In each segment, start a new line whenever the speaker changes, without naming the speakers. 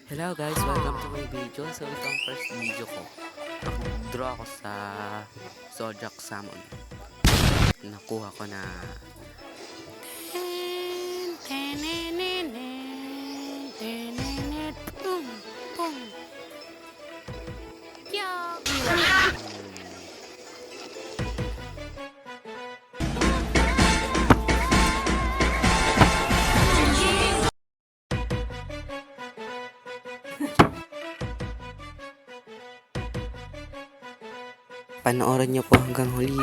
Hello guys, welcome to my video. So itong first video ko, draw ako sa Zodiac Salmon. Nakuha ko na panoorin nyo po hanggang huli.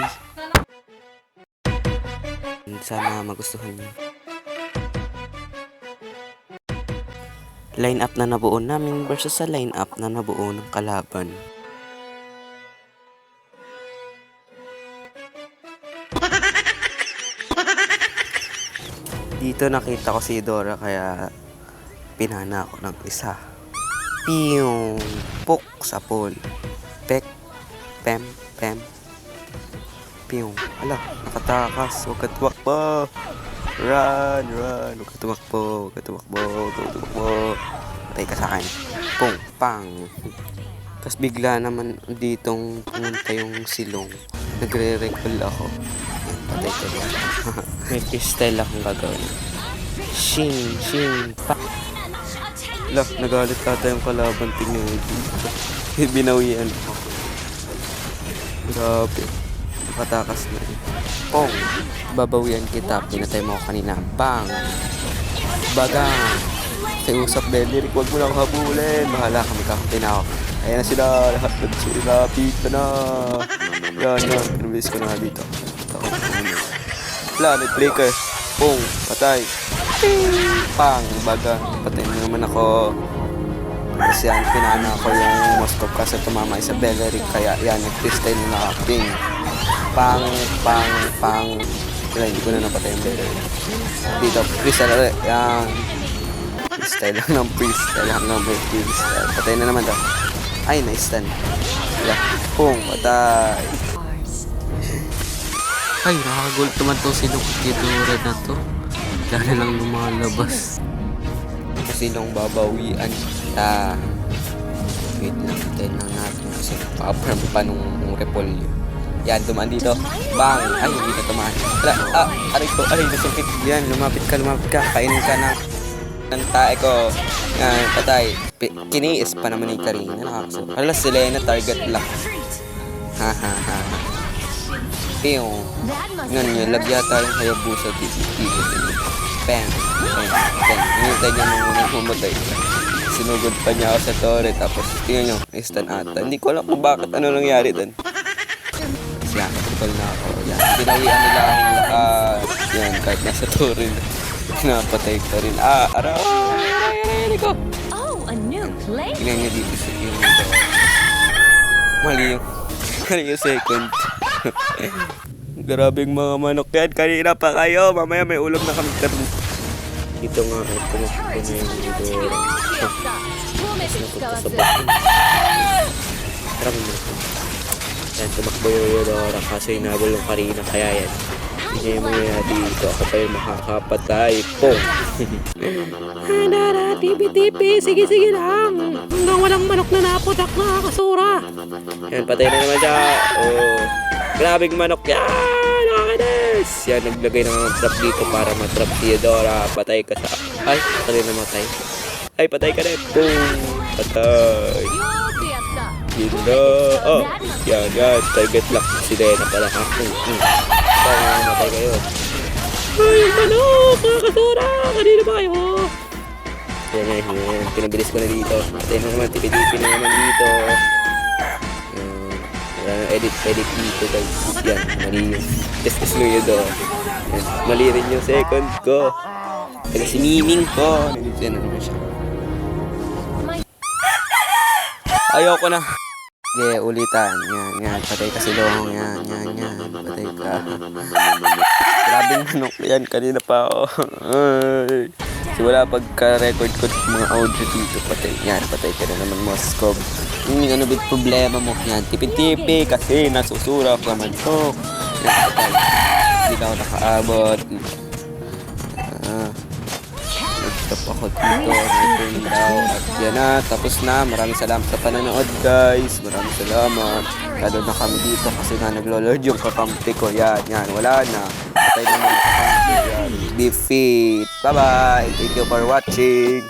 Sana magustuhan nyo. Line up na nabuo namin versus sa line up na nabuo ng kalaban. Dito nakita ko si Dora kaya pinana ako ng isa. Piyong puk sa pool. Pek pem pem piyong. Ala, nakatakas. Huwag ka tumakbo. Run. Huwag ka tumakbo. Patay ka sa akin. Pung pang. Tapos bigla naman ditong pumunta yung silong. Nagre-recall ako. Patay ka ba? May freestyle akong gagawin. Shing pa. Ala, nagalit ata yung kalaban. Tingnan dito. Binawian ako. Grabe. Nakatakas na rin. Pong. Babawian kita. Pinatay mo ako kanina. Bang. Bagang. Sa usap, Benedict. Huwag mo na ako habulin. Bahala kami. Kakampi na ako. Ayan na sila. Lahat na sila. Pita na. Yan na. Pinubilis ko na nga dito. Wala. Nag-breaker. Pong. Patay. Pang. Bagang. Patay na naman ako. Kasi yan, pinana ko yung Moscow kasi tumama sa Beleric. Kaya yan, nag-freestyle na ping. Pang. Wala, hindi ko na napatay yung Beleric. Dito, freestyle ulit. Yan. Freestyle lang ng freestyle. Patay na naman daw. Ay, nice stun. Wala. Pung, patay. Ay, nakakagold naman to silong kitidura na to. Dahil lang lumalabas. Silong babawian kita. Wait lang, tayo lang natin kasi pa-affirm pa nung repolyo. Yan, dumaan dito. Bang! Ay, hindi na tumaan. Aray, nasungkit. Yan, lumapit ka. Kainin ka na. Ang tae ko. Yan, patay. Kiniis pa naman ni Karina. Nakakasok. Hala, sila na target lang. Ha. Piyong. Ngayon, lagya tayong Hayabusa dito. Bang. Hinintay niya nung pumatay. Sinugod pa niya ako sa torre. Tapos tingnan nyo, instant ata. Hindi ko alam kung bakit ano nangyari doon. Tapos yan, natupal na ako. Yan, binawian nila ang lahat. Yan, kahit nasa torre na. Pinapatay ko rin. Aray ko. Tingnan nyo dito sa yung ito. Mali yung second. Grabing mga manok yan. Kanina pa kayo. Mamaya may ulam na kami karoon. Ito nga. Ito na yung video. Napunta sa bakin. Marami mo na. Yan. Tumakbo yung Dora. Kaso inabol yung Karina. Kaya yan. Hindi mo yan dito. Ako pa yung makakapatay. Pong. Hanara. Tipi. Sige lang. Hanggang walang manok na naputak na kasura. Yan. Patay na naman siya. Grabing manok yan! Nakakainis! Yan, naglagay ng trap dito para matrap si Dora. Patay ka sa... Ay, patay na matay. Ay, patay ka na. Boom! Patay. Yun na. Oh, yan. Target lock. Si Lena pala. Matay kayo. Ay, manok! Nakakasura! Kanina ba kayo? Yan. Pinabilis ko na dito. Patay na naman. Tipi na naman dito. Edit dito guys. Yan, mali yung test mo yun doon. Mali rin yung second ko. Kaya si Miming ko. Nandito yan naman siya. Ayoko na. Okay, ulitan. Yan. Patay ka silong. Yan. Patay ka. Grabing manok yan. Kanina pa ako. Ay. Kasi wala pagka-record ko mga audio dito. Patay ka na naman Moscow. Yung ano bit problema mo yan. Tipi kasi nasusura ako naman to. Hindi na ako nakaabot. stop ako dito. Ito daw. At yan na, tapos na. Maraming salamat sa panonood guys. Maraming salamat. Lalo na kami dito kasi nga naglo-load yung kakampi ko. Yan, wala na. Patay na mga kakampi. Yan, defeat. Bye-bye. Thank you for watching.